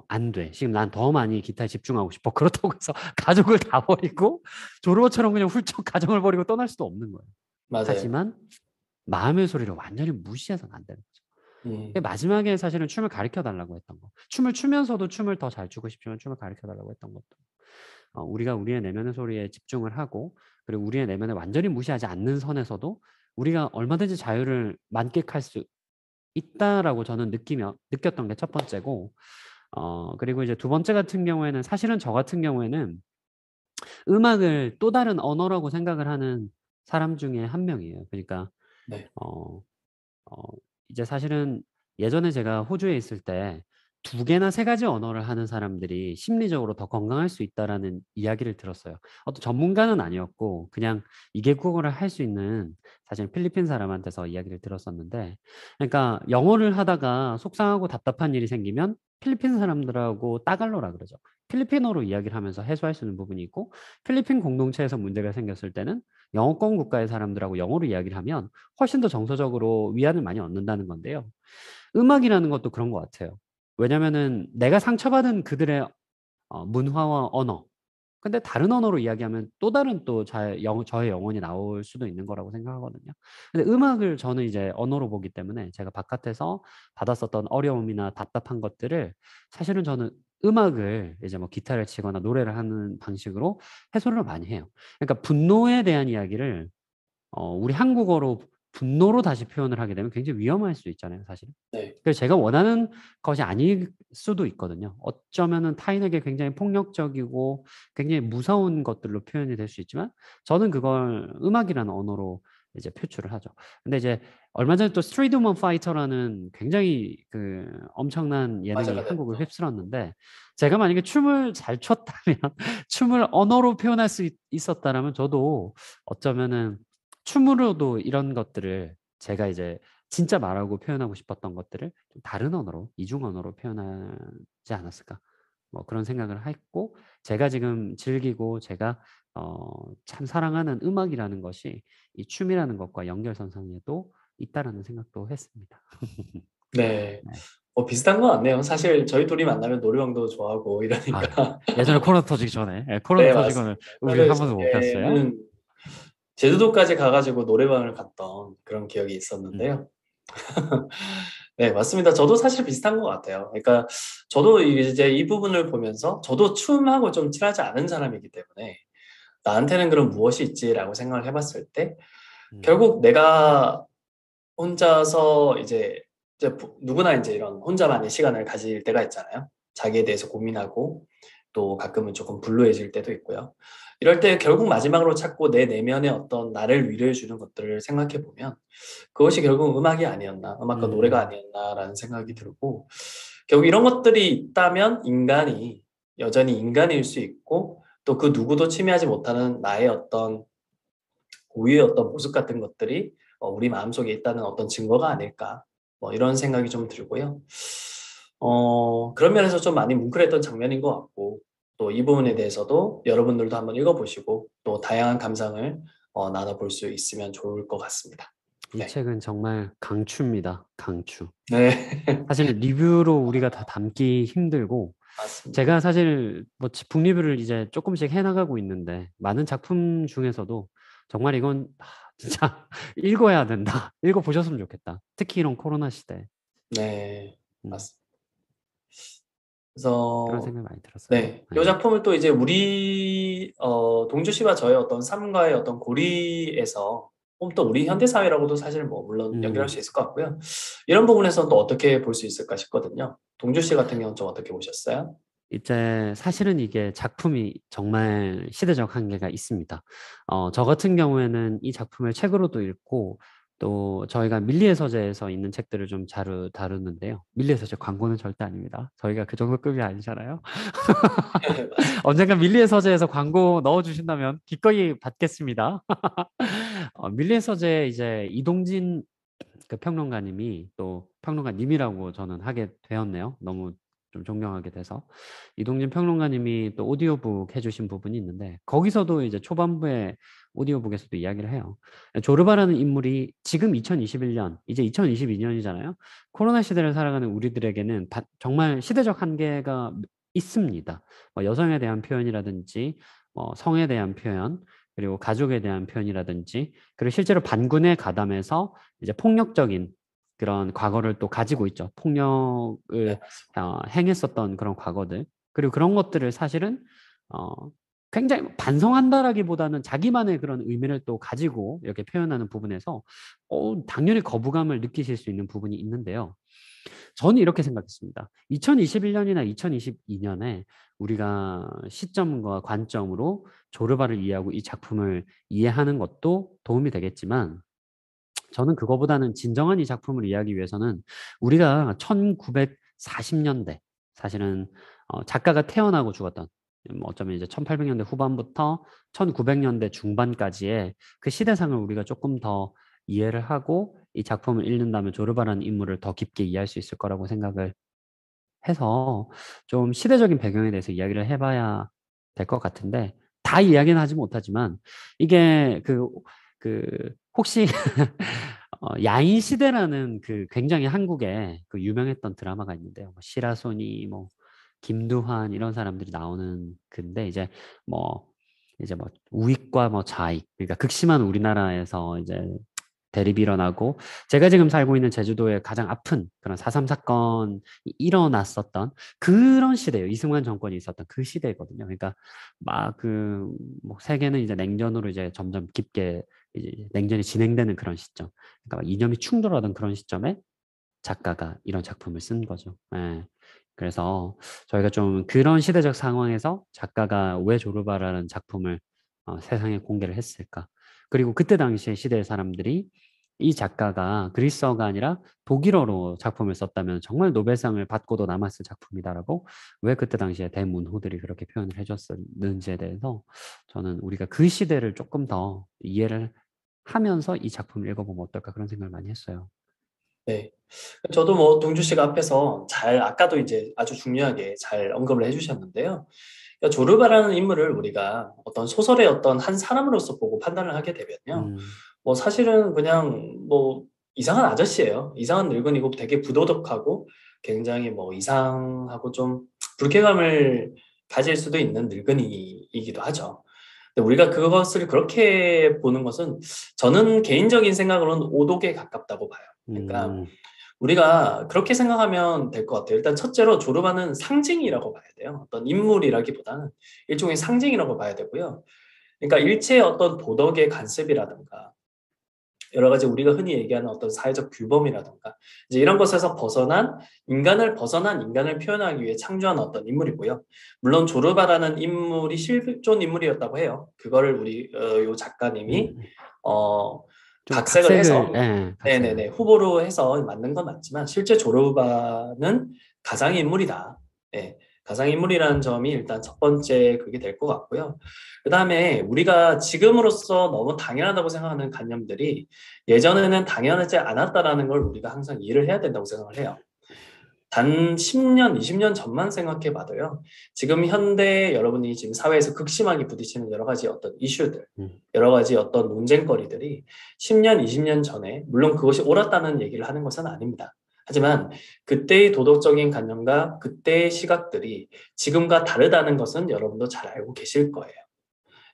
안 돼. 지금 난 더 많이 기타에 집중하고 싶어. 그렇다고 해서 가족을 다 버리고 조르바처럼 그냥 훌쩍 가정을 버리고 떠날 수도 없는 거예요. 맞아요. 하지만 마음의 소리를 완전히 무시해서는 안 되는 거죠. 음, 마지막에 사실은 춤을 가르쳐 달라고 했던 거. 춤을 추면서도 춤을 더 잘 추고 싶지만 춤을 가르쳐 달라고 했던 것도. 우리가 우리의 내면의 소리에 집중을 하고 그리고 우리의 내면을 완전히 무시하지 않는 선에서도 우리가 얼마든지 자유를 만끽할 수 있다라고 저는 느꼈던 게 첫 번째고 그리고 이제 두 번째 같은 경우에는 사실은 저 같은 경우에는 음악을 또 다른 언어라고 생각을 하는 사람 중에 한 명이에요. 그러니까 네, 어 어 이제 사실은 예전에 제가 호주에 있을 때 두 개나 세 가지 언어를 하는 사람들이 심리적으로 더 건강할 수 있다라는 이야기를 들었어요. 어떤 전문가는 아니었고 그냥 2개국어를 할 수 있는 사실 필리핀 사람한테서 이야기를 들었었는데 그러니까 영어를 하다가 속상하고 답답한 일이 생기면 필리핀 사람들하고 따갈로라 그러죠. 필리핀어로 이야기를 하면서 해소할 수 있는 부분이 있고 필리핀 공동체에서 문제가 생겼을 때는 영어권 국가의 사람들하고 영어로 이야기를 하면 훨씬 더 정서적으로 위안을 많이 얻는다는 건데요. 음악이라는 것도 그런 것 같아요. 왜냐면은 내가 상처받은 그들의 문화와 언어. 근데 다른 언어로 이야기하면 또 다른 또 저의 영혼이 나올 수도 있는 거라고 생각하거든요. 근데 음악을 저는 이제 언어로 보기 때문에 제가 바깥에서 받았었던 어려움이나 답답한 것들을 사실은 저는 음악을 이제 뭐 기타를 치거나 노래를 하는 방식으로 해소를 많이 해요. 그러니까 분노에 대한 이야기를 우리 한국어로 분노로 다시 표현을 하게 되면 굉장히 위험할 수 있잖아요, 사실은. 네, 그래서 제가 원하는 것이 아닐 수도 있거든요. 어쩌면은 타인에게 굉장히 폭력적이고 굉장히 무서운 것들로 표현이 될 수 있지만 저는 그걸 음악이라는 언어로 이제 표출을 하죠. 근데 이제 얼마 전에 또 스트리트 우먼 파이터라는 굉장히 그 엄청난 예능이 화제가 한국을 됐죠. 휩쓸었는데 제가 만약에 춤을 잘 췄다면 춤을 언어로 표현할 수 있었다라면 저도 어쩌면은 춤으로도 이런 것들을 제가 이제 진짜 말하고 표현하고 싶었던 것들을 좀 다른 언어로 이중 언어로 표현하지 않았을까? 뭐 그런 생각을 했고 제가 지금 즐기고 제가 참 사랑하는 음악이라는 것이 이 춤이라는 것과 연결선상에도 있다라는 생각도 했습니다. 네, 네. 비슷한 것 같네요. 사실 저희 둘이 만나면 노래방도 좋아하고 아, 이러니까. 예전에 코로나 터지기 전에 코로나 네, 터지고는 맞습니다. 우리 사실 한 번도 못 갔어요. 저에는 제주도까지 가가지고 노래방을 갔던 그런 기억이 음, 있었는데요. 네, 맞습니다. 저도 사실 비슷한 것 같아요. 그러니까 저도 이제 이 부분을 보면서 저도 춤하고 좀 친하지 않은 사람이기 때문에 나한테는 그럼 무엇이 있지라고 생각을 해봤을 때 음, 결국 내가 혼자서 이제 누구나 이제 이런 혼자만의 시간을 가질 때가 있잖아요. 자기에 대해서 고민하고 또 가끔은 조금 불루해질 때도 있고요. 이럴 때 결국 마지막으로 찾고 내 내면의 어떤 나를 위로해 주는 것들을 생각해 보면 그것이 결국 음악이 아니었나, 음악과 노래가 음, 아니었나라는 생각이 들고 결국 이런 것들이 있다면 인간이 여전히 인간일 수 있고 또 그 누구도 침해하지 못하는 나의 어떤 고유의 어떤 모습 같은 것들이 우리 마음속에 있다는 어떤 증거가 아닐까. 뭐 이런 생각이 좀 들고요. 그런 면에서 좀 많이 뭉클했던 장면인 것 같고 또 이 부분에 대해서도 여러분들도 한번 읽어보시고 또 다양한 감상을 나눠볼 수 있으면 좋을 것 같습니다. 이 네. 책은 정말 강추입니다. 강추. 네. 사실 리뷰로 우리가 다 담기 힘들고 맞습니다. 제가 사실 뭐 북리뷰를 이제 조금씩 해나가고 있는데 많은 작품 중에서도 정말 이건 진짜 읽어야 된다. 읽어보셨으면 좋겠다. 특히 이런 코로나 시대. 네. 음, 맞습니다. 그런 그래서 생각이 많이 들었어요. 네, 이 네. 작품을 또 이제 우리 동주 씨와 저의 어떤 삶과의 어떤 고리에서 또 우리 현대 사회라고도 사실 뭐 물론 연결할 수 음, 있을 것 같고요. 이런 부분에서는 또 어떻게 볼 수 있을까 싶거든요. 동주 씨 같은 경우는 좀 어떻게 보셨어요? 이제 사실은 이게 작품이 정말 시대적 한계가 있습니다. 저 같은 경우에는 이 작품을 책으로도 읽고 또 저희가 밀리의 서재에서 있는 책들을 좀 자주 다루는데요. 밀리의 서재 광고는 절대 아닙니다. 저희가 그 정도 급이 아니잖아요. 맞습니다. 언젠가 밀리의 서재에서 광고 넣어주신다면 기꺼이 받겠습니다. 밀리의 서재 이제 이동진 그 평론가님이 또 평론가님이라고 저는 하게 되었네요. 너무 좀 존경하게 돼서 이동진 평론가님이 또 오디오북 해주신 부분이 있는데 거기서도 이제 초반부에 오디오북에서도 이야기를 해요. 조르바라는 인물이 지금 2021년 이제 2022년이잖아요. 코로나 시대를 살아가는 우리들에게는 정말 시대적 한계가 있습니다. 뭐 여성에 대한 표현이라든지 성에 대한 표현 그리고 가족에 대한 표현이라든지 그리고 실제로 반군에 가담해서 이제 폭력적인 그런 과거를 또 가지고 있죠. 네, 폭력을 맞습니다. 행했었던 그런 과거들. 그리고 그런 것들을 사실은 어, 굉장히 반성한다라기보다는 자기만의 그런 의미를 또 가지고 이렇게 표현하는 부분에서 당연히 거부감을 느끼실 수 있는 부분이 있는데요. 저는 이렇게 생각했습니다. 2021년이나 2022년에 우리가 시점과 관점으로 조르바를 이해하고 이 작품을 이해하는 것도 도움이 되겠지만 저는 그거보다는 진정한 이 작품을 이해하기 위해서는 우리가 1940년대 사실은 작가가 태어나고 죽었던 어쩌면 이제 1800년대 후반부터 1900년대 중반까지의 그 시대상을 우리가 조금 더 이해를 하고 이 작품을 읽는다면 조르바라는 인물을 더 깊게 이해할 수 있을 거라고 생각을 해서 좀 시대적인 배경에 대해서 이야기를 해봐야 될 것 같은데 다 이야기는 하지 못하지만 이게 혹시 야인 시대라는 그 굉장히 한국에 그 유명했던 드라마가 있는데요. 뭐 시라소니, 뭐 김두한 이런 사람들이 나오는 근데 이제 뭐 우익과 뭐 좌익 그러니까 극심한 우리나라에서 이제 대립이 일어나고 제가 지금 살고 있는 제주도에 가장 아픈 그런 4.3 사건이 일어났었던 그런 시대예요. 이승만 정권이 있었던 그 시대거든요. 그러니까 막 뭐 세계는 이제 냉전으로 이제 점점 깊게 이제 냉전이 진행되는 그런 시점. 그러니까 막 이념이 충돌하던 그런 시점에 작가가 이런 작품을 쓴 거죠. 예. 그래서 저희가 좀 그런 시대적 상황에서 작가가 왜 조르바라는 작품을 세상에 공개를 했을까? 그리고 그때 당시에 시대의 사람들이 이 작가가 그리스어가 아니라 독일어로 작품을 썼다면 정말 노벨상을 받고도 남았을 작품이다라고 왜 그때 당시에 대문호들이 그렇게 표현을 해줬었는지에 대해서 저는 우리가 그 시대를 조금 더 이해를 하면서 이 작품을 읽어보면 어떨까 그런 생각을 많이 했어요. 네. 저도 뭐 동주 씨가 앞에서 아까도 이제 아주 중요하게 잘 언급을 해주셨는데요. 그러니까 조르바라는 인물을 우리가 어떤 소설의 어떤 한 사람으로서 보고 판단을 하게 되면요. 음, 뭐 사실은 그냥 뭐 이상한 아저씨예요. 이상한 늙은이고 되게 부도덕하고 굉장히 뭐 이상하고 좀 불쾌감을 가질 수도 있는 늙은이이기도 하죠. 근데 우리가 그것을 그렇게 보는 것은 저는 개인적인 생각으로는 오독에 가깝다고 봐요. 그러니까 음, 우리가 그렇게 생각하면 될 것 같아요. 일단 첫째로 조르바는 상징이라고 봐야 돼요. 어떤 인물이라기보다는 일종의 상징이라고 봐야 되고요. 그러니까 일체의 어떤 도덕의 관습이라든가 여러 가지 우리가 흔히 얘기하는 어떤 사회적 규범이라든가 이제 이런 것에서 벗어난 인간을 표현하기 위해 창조한 어떤 인물이고요. 물론 조르바라는 인물이 실존 인물이었다고 해요. 그거를 요 작가님이 음. 어, 좀 각색을 각색을, 해서 예, 각색을. 네네네 후보로 해서 만든 건 맞지만 실제 조르바는 가상의 인물이다. 예. 가상인물이라는 점이 일단 첫 번째 그게 될 것 같고요. 그 다음에 우리가 지금으로서 너무 당연하다고 생각하는 관념들이 예전에는 당연하지 않았다라는 걸 우리가 항상 이해를 해야 된다고 생각을 해요. 단 10년, 20년 전만 생각해 봐도요. 지금 현대 여러분이 지금 사회에서 극심하게 부딪히는 여러 가지 어떤 이슈들, 음. 여러 가지 어떤 논쟁거리들이 10년, 20년 전에, 물론 그것이 옳았다는 얘기를 하는 것은 아닙니다. 하지만 그때의 도덕적인 관념과 그때의 시각들이 지금과 다르다는 것은 여러분도 잘 알고 계실 거예요.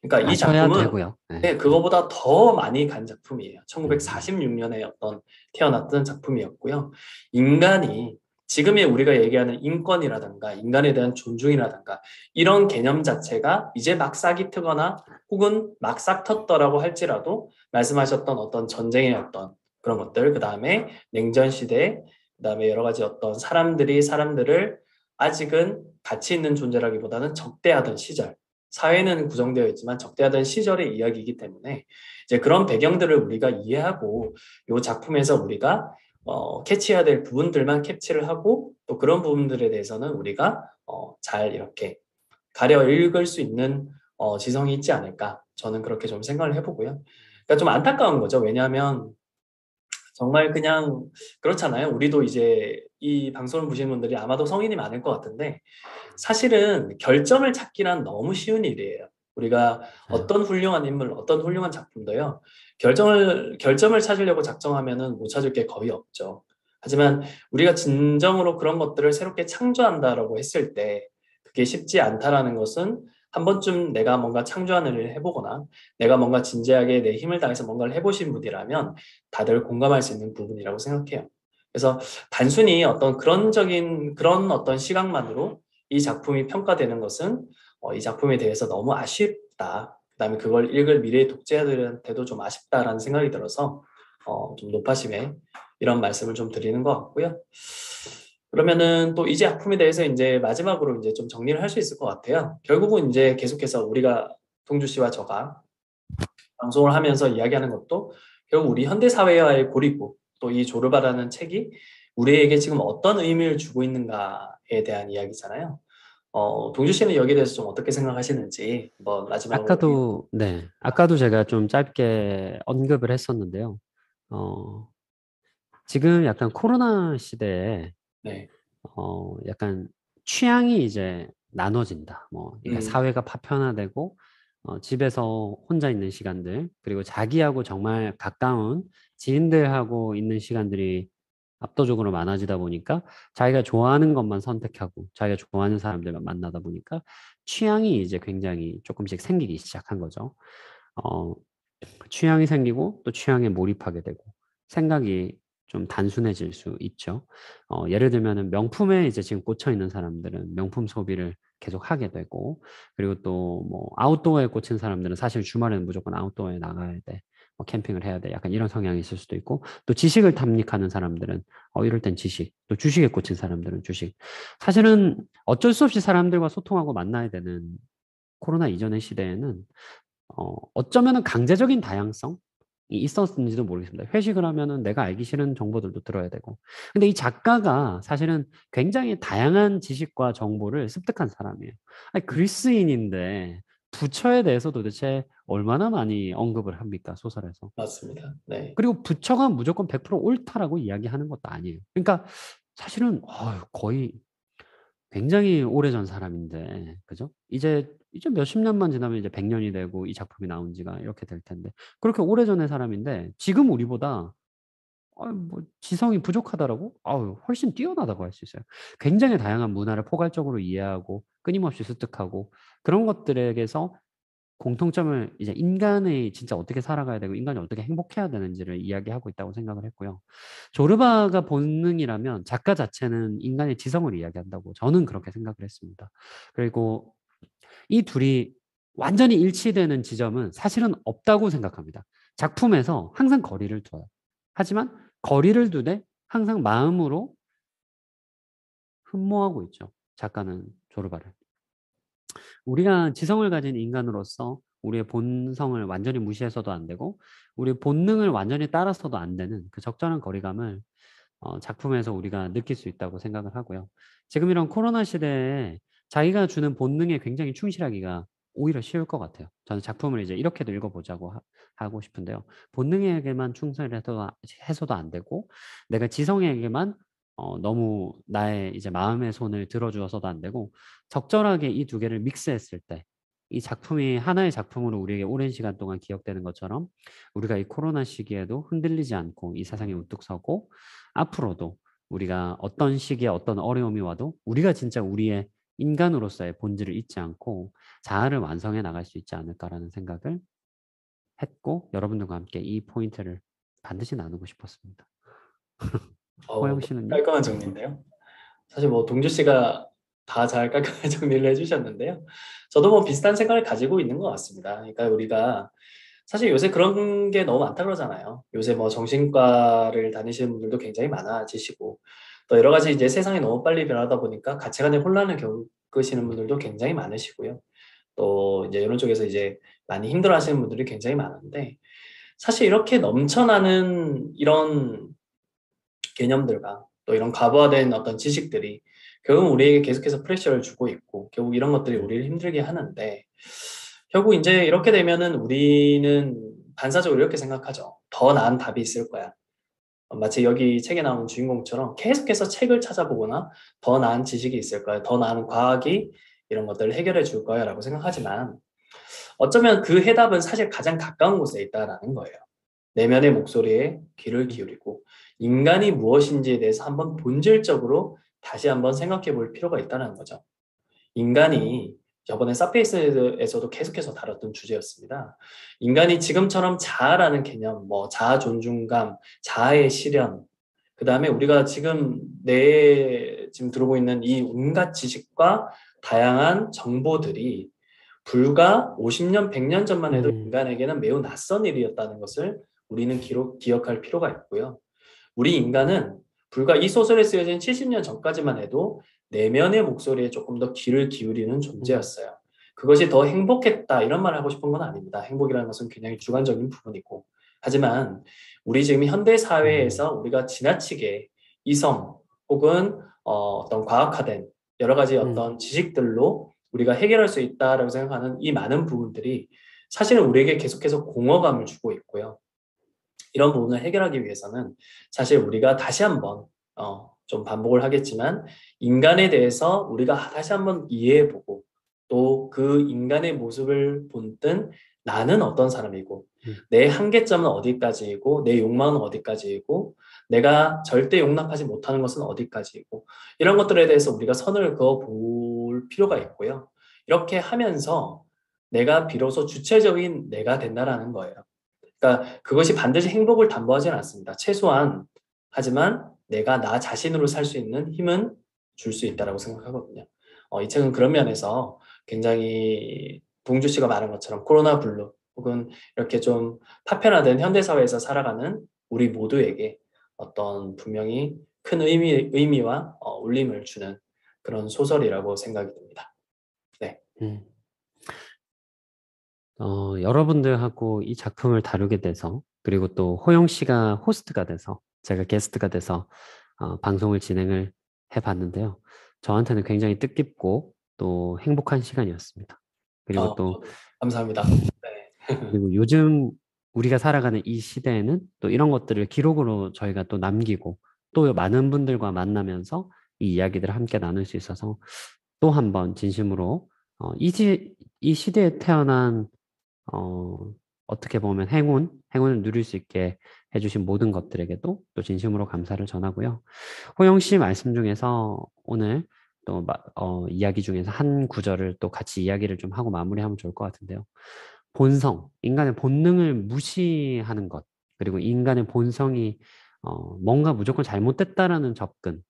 그러니까 이 아셔야 작품은 되고요. 네. 네, 그거보다 더 많이 간 작품이에요. 음. 1946년에 어떤 태어났던 작품이었고요. 인간이 지금의 우리가 얘기하는 인권이라든가 인간에 대한 존중이라든가 이런 개념 자체가 이제 막 싹이 트거나 혹은 막 싹 텄더라고 할지라도 말씀하셨던 어떤 전쟁의 어떤 그런 것들, 그 다음에 냉전 시대, 그 다음에 여러 가지 어떤 사람들이 사람들을 아직은 가치 있는 존재라기보다는 적대하던 시절, 사회는 구성되어 있지만 적대하던 시절의 이야기이기 때문에 이제 그런 배경들을 우리가 이해하고 이 작품에서 우리가 캐치해야 될 부분들만 캐치를 하고 또 그런 부분들에 대해서는 우리가 잘 이렇게 가려 읽을 수 있는 지성이 있지 않을까 저는 그렇게 좀 생각을 해보고요. 그러니까 좀 안타까운 거죠. 왜냐하면 정말 그냥 그렇잖아요. 우리도 이제 이 방송을 보시는 분들이 아마도 성인이 많을 것 같은데 사실은 결점을 찾기란 너무 쉬운 일이에요. 우리가 맞아요. 어떤 훌륭한 인물, 어떤 훌륭한 작품도요. 결점을 찾으려고 작정하면은 못 찾을 게 거의 없죠. 하지만 우리가 진정으로 그런 것들을 새롭게 창조한다라고 했을 때 그게 쉽지 않다라는 것은 한 번쯤 내가 뭔가 창조하는 일을 해보거나 내가 뭔가 진지하게 내 힘을 다해서 뭔가를 해보신 분이라면 다들 공감할 수 있는 부분이라고 생각해요. 그래서 단순히 어떤 그런 어떤 시각만으로 이 작품이 평가되는 것은 이 작품에 대해서 너무 아쉽다. 그다음에 그걸 읽을 미래의 독자들한테도 좀 아쉽다라는 생각이 들어서 좀 높아심에 이런 말씀을 좀 드리는 것 같고요. 그러면은 또 이 작품에 대해서 이제 마지막으로 이제 좀 정리를 할 수 있을 것 같아요. 결국은 이제 계속해서 우리가 동주 씨와 저가 방송을 하면서 이야기하는 것도 결국 우리 현대 사회와의 고리고 또 이 조르바라는 책이 우리에게 지금 어떤 의미를 주고 있는가에 대한 이야기잖아요. 동주 씨는 여기에 대해서 좀 어떻게 생각하시는지 한번 마지막으로 아까도 제가 좀 짧게 언급을 했었는데요. 어, 지금 약간 코로나 시대에 네, 약간 취향이 이제 나눠진다. 뭐, 그러니까 음, 사회가 파편화되고, 집에서 혼자 있는 시간들, 그리고 자기하고 정말 가까운 지인들하고 있는 시간들이 압도적으로 많아지다 보니까 자기가 좋아하는 것만 선택하고 자기가 좋아하는 사람들만 만나다 보니까 취향이 이제 굉장히 조금씩 생기기 시작한 거죠. 어, 취향이 생기고 또 취향에 몰입하게 되고 생각이 좀 단순해질 수 있죠. 예를 들면은 명품에 이제 지금 꽂혀 있는 사람들은 명품 소비를 계속 하게 되고 그리고 또 뭐 아웃도어에 꽂힌 사람들은 사실 주말에는 무조건 아웃도어에 나가야 돼. 뭐 캠핑을 해야 돼. 약간 이런 성향이 있을 수도 있고 또 지식을 탐닉하는 사람들은 이럴 땐 지식, 또 주식에 꽂힌 사람들은 주식. 사실은 어쩔 수 없이 사람들과 소통하고 만나야 되는 코로나 이전의 시대에는 어쩌면은 강제적인 다양성이 있었는지도 모르겠습니다. 회식을 하면은 내가 알기 싫은 정보들도 들어야 되고. 근데 이 작가가 사실은 굉장히 다양한 지식과 정보를 습득한 사람이에요. 아니, 그리스인인데 부처에 대해서 도대체 얼마나 많이 언급을 합니까, 소설에서. 맞습니다. 네, 그리고 부처가 무조건 100% 옳다라고 이야기하는 것도 아니에요. 그러니까 사실은 거의 굉장히 오래전 사람인데, 그죠? 이제 몇십 년만 지나면 이제 100년이 되고 이 작품이 나온 지가 이렇게 될 텐데, 그렇게 오래전의 사람인데, 지금 우리보다, 뭐, 지성이 부족하다라고? 훨씬 뛰어나다고 할 수 있어요. 굉장히 다양한 문화를 포괄적으로 이해하고, 끊임없이 습득하고, 그런 것들에게서 공통점을 이제 인간이 진짜 어떻게 살아가야 되고 인간이 어떻게 행복해야 되는지를 이야기하고 있다고 생각을 했고요. 조르바가 본능이라면 작가 자체는 인간의 지성을 이야기한다고 저는 그렇게 생각을 했습니다. 그리고 이 둘이 완전히 일치되는 지점은 사실은 없다고 생각합니다. 작품에서 항상 거리를 둬요. 하지만 거리를 두되 항상 마음으로 흠모하고 있죠. 작가는 조르바를. 우리가 지성을 가진 인간으로서 우리의 본성을 완전히 무시해서도 안 되고 우리 본능을 완전히 따라서도 안 되는 그 적절한 거리감을 작품에서 우리가 느낄 수 있다고 생각을 하고요. 지금 이런 코로나 시대에 자기가 주는 본능에 굉장히 충실하기가 오히려 쉬울 것 같아요. 저는 작품을 이제 이렇게도 읽어보자고 하고 싶은데요. 본능에게만 충실해서도 안 되고, 내가 지성에게만 너무 나의 이제 마음의 손을 들어주어서도 안 되고, 적절하게 이 두 개를 믹스했을 때, 이 작품이 하나의 작품으로 우리에게 오랜 시간 동안 기억되는 것처럼, 우리가 이 코로나 시기에도 흔들리지 않고 이 세상에 우뚝 서고, 앞으로도 우리가 어떤 시기에 어떤 어려움이 와도 우리가 진짜 우리의 인간으로서의 본질을 잊지 않고 자아를 완성해 나갈 수 있지 않을까라는 생각을 했고, 여러분들과 함께 이 포인트를 반드시 나누고 싶었습니다. 호영 씨는요? 깔끔한 정리인데요. 사실 뭐 동주 씨가 다 잘 깔끔하게 정리를 해주셨는데요. 저도 뭐 비슷한 생각을 가지고 있는 것 같습니다. 그러니까 우리가 사실 요새 그런 게 너무 많다 그러잖아요. 요새 뭐 정신과를 다니시는 분들도 굉장히 많아지시고, 또 여러 가지 이제 세상이 너무 빨리 변하다 보니까 가치관의 혼란을 겪으시는 분들도 굉장히 많으시고요. 또 이제 이런 쪽에서 이제 많이 힘들어하시는 분들이 굉장히 많은데, 사실 이렇게 넘쳐나는 이런 개념들과 또 이런 과부하된 어떤 지식들이 결국 우리에게 계속해서 프레셔를 주고 있고, 결국 이런 것들이 음, 우리를 힘들게 하는데, 결국 이제 이렇게 되면은 우리는 반사적으로 이렇게 생각하죠. 더 나은 답이 있을 거야. 마치 여기 책에 나오는 주인공처럼 계속해서 책을 찾아보거나 더 나은 지식이 있을 거야. 더 나은 과학이 이런 것들을 해결해 줄 거야 라고 생각하지만, 어쩌면 그 해답은 사실 가장 가까운 곳에 있다라는 거예요. 내면의 목소리에 귀를 음, 기울이고 인간이 무엇인지에 대해서 한번 본질적으로 다시 한번 생각해 볼 필요가 있다는 거죠. 인간이 저번에 사피엔스에서도 계속해서 다뤘던 주제였습니다. 인간이 지금처럼 자아라는 개념, 뭐 자아 존중감, 자아의 실현, 그 다음에 우리가 지금 들어오고 있는 이 온갖 지식과 다양한 정보들이 불과 50년, 100년 전만 해도 음, 인간에게는 매우 낯선 일이었다는 것을 우리는 기억할 필요가 있고요. 우리 인간은 불과 이 소설에 쓰여진 70년 전까지만 해도 내면의 목소리에 조금 더 귀를 기울이는 음, 존재였어요. 그것이 더 행복했다 이런 말을 하고 싶은 건 아닙니다. 행복이라는 것은 굉장히 주관적인 부분이고. 하지만 우리 지금 현대 음, 사회에서 우리가 지나치게 이성 혹은 어떤 과학화된 여러 가지 음, 어떤 지식들로 우리가 해결할 수 있다라고 생각하는 이 많은 부분들이 사실은 우리에게 계속해서 공허감을 주고 있고요. 이런 부분을 해결하기 위해서는 사실 우리가 다시 한번 좀 반복을 하겠지만 인간에 대해서 우리가 다시 한번 이해해보고 또 그 인간의 모습을 본뜬 나는 어떤 사람이고 음, 내 한계점은 어디까지이고 내 욕망은 어디까지이고 내가 절대 용납하지 못하는 것은 어디까지이고 이런 것들에 대해서 우리가 선을 그어 볼 필요가 있고요. 이렇게 하면서 내가 비로소 주체적인 내가 된다라는 거예요. 그러니까 그것이 반드시 행복을 담보하지는 않습니다. 최소한 하지만 내가 나 자신으로 살 수 있는 힘은 줄 수 있다라고 생각하거든요. 이 책은 그런 면에서 굉장히 봉주 씨가 말한 것처럼 코로나 블루 혹은 이렇게 좀 파편화된 현대 사회에서 살아가는 우리 모두에게 어떤 분명히 큰 의미와 울림을 주는 그런 소설이라고 생각이 듭니다. 네. 음. 여러분들하고 이 작품을 다루게 돼서, 그리고 또 호영 씨가 호스트가 돼서, 제가 게스트가 돼서 방송을 진행을 해봤는데요. 저한테는 굉장히 뜻깊고 또 행복한 시간이었습니다. 그리고 또 저도 감사합니다. 네. 그리고 요즘 우리가 살아가는 이 시대에는 또 이런 것들을 기록으로 저희가 또 남기고 또 많은 분들과 만나면서 이 이야기들을 함께 나눌 수 있어서 또 한 번 진심으로 이 시대에 태어난 어, 어떻게 보면 행운을 누릴 수 있게 해주신 모든 것들에게도 또 진심으로 감사를 전하고요. 호영 씨 말씀 중에서 오늘 또 이야기 중에서 한 구절을 또 같이 이야기를 좀 하고 마무리하면 좋을 것 같은데요. 인간의 본능을 무시하는 것, 그리고 인간의 본성이 뭔가 무조건 잘못됐다라는 접근,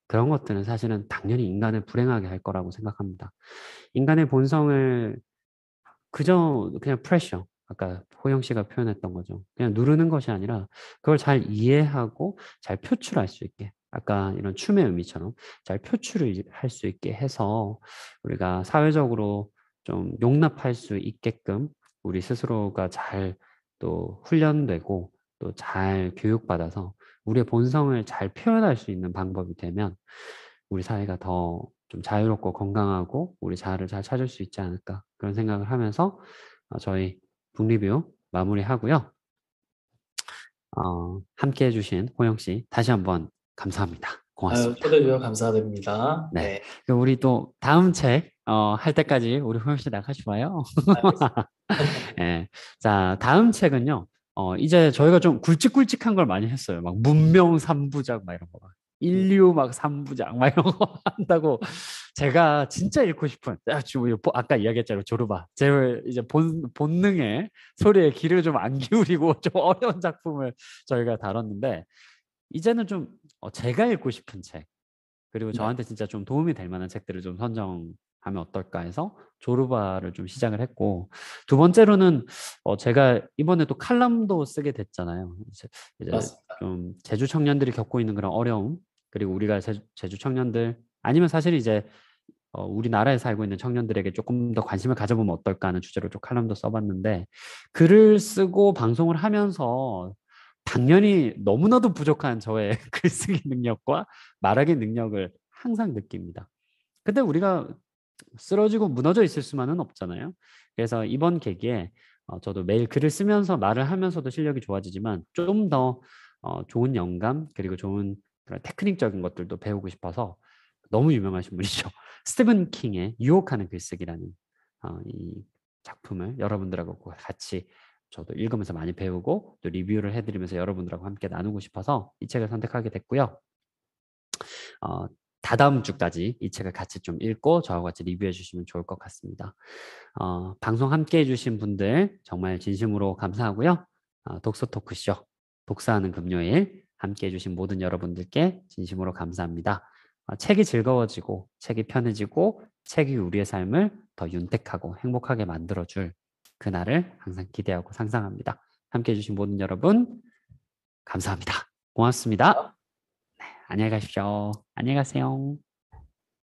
그런 것들은 사실은 당연히 인간을 불행하게 할 거라고 생각합니다. 인간의 본성을 그저 그냥 프레셔, 아까 호영 씨가 표현했던 거죠. 그냥 누르는 것이 아니라 그걸 잘 이해하고 잘 표출할 수 있게, 아까 이런 춤의 의미처럼 잘 표출을 할 수 있게 해서 우리가 사회적으로 좀 용납할 수 있게끔 우리 스스로가 잘 또 훈련되고 또 잘 교육받아서 우리의 본성을 잘 표현할 수 있는 방법이 되면 우리 사회가 더 좀 자유롭고 건강하고 우리 자아를 잘 찾을 수 있지 않을까 그런 생각을 하면서 저희 북리뷰 마무리하고요. 함께 해주신 호영 씨 다시 한번 감사합니다. 아유, 고맙습니다. 초대해 주셔서 감사드립니다. 네. 네, 우리 또 다음 책, 할 때까지 우리 호영 씨 나가시봐요. 알겠습니다. 예. 자, 다음 책은요. 이제 저희가 좀 굵직굵직한 걸 많이 했어요. 막 문명 3부작 막 이런 거. 막 인류 막 3부작 막 이런 거 한다고 제가 진짜 읽고 싶은 지금 아까 이야기했잖아요. 조르바. 제 이제 본능에 소리에 귀를 좀 안 기울이고 좀 어려운 작품을 저희가 다뤘는데 이제는 좀 제가 읽고 싶은 책 그리고 네. 저한테 진짜 좀 도움이 될 만한 책들을 좀 선정하면 어떨까 해서 조르바를 좀 시작을 했고 두 번째로는 제가 이번에 또 칼럼도 쓰게 됐잖아요. 이제 맞습니다. 좀 제주 청년들이 겪고 있는 그런 어려움 그리고 우리가 제주 청년들 아니면 사실 이제 우리나라에 살고 있는 청년들에게 조금 더 관심을 가져보면 어떨까 하는 주제로 좀 칼럼도 써봤는데 글을 쓰고 방송을 하면서 당연히 너무나도 부족한 저의 글쓰기 능력과 말하기 능력을 항상 느낍니다. 근데 우리가 쓰러지고 무너져 있을 수만은 없잖아요. 그래서 이번 계기에 저도 매일 글을 쓰면서 말을 하면서도 실력이 좋아지지만 좀 더 좋은 영감 그리고 좋은 그런 테크닉적인 것들도 배우고 싶어서 너무 유명하신 분이죠. 스티븐 킹의 유혹하는 글쓰기라는 이 작품을 여러분들하고 같이 저도 읽으면서 많이 배우고 또 리뷰를 해드리면서 여러분들하고 함께 나누고 싶어서 이 책을 선택하게 됐고요. 어, 다다음 주까지 이 책을 같이 좀 읽고 저와 같이 리뷰해 주시면 좋을 것 같습니다. 방송 함께 해주신 분들 정말 진심으로 감사하고요. 독서 토크쇼 독서하는 금요일 함께 해주신 모든 여러분들께 진심으로 감사합니다. 책이 즐거워지고 책이 편해지고 책이 우리의 삶을 더 윤택하고 행복하게 만들어줄 그날을 항상 기대하고 상상합니다. 함께 해주신 모든 여러분 감사합니다. 고맙습니다. 안녕히 가십시오. 안녕히 가세요.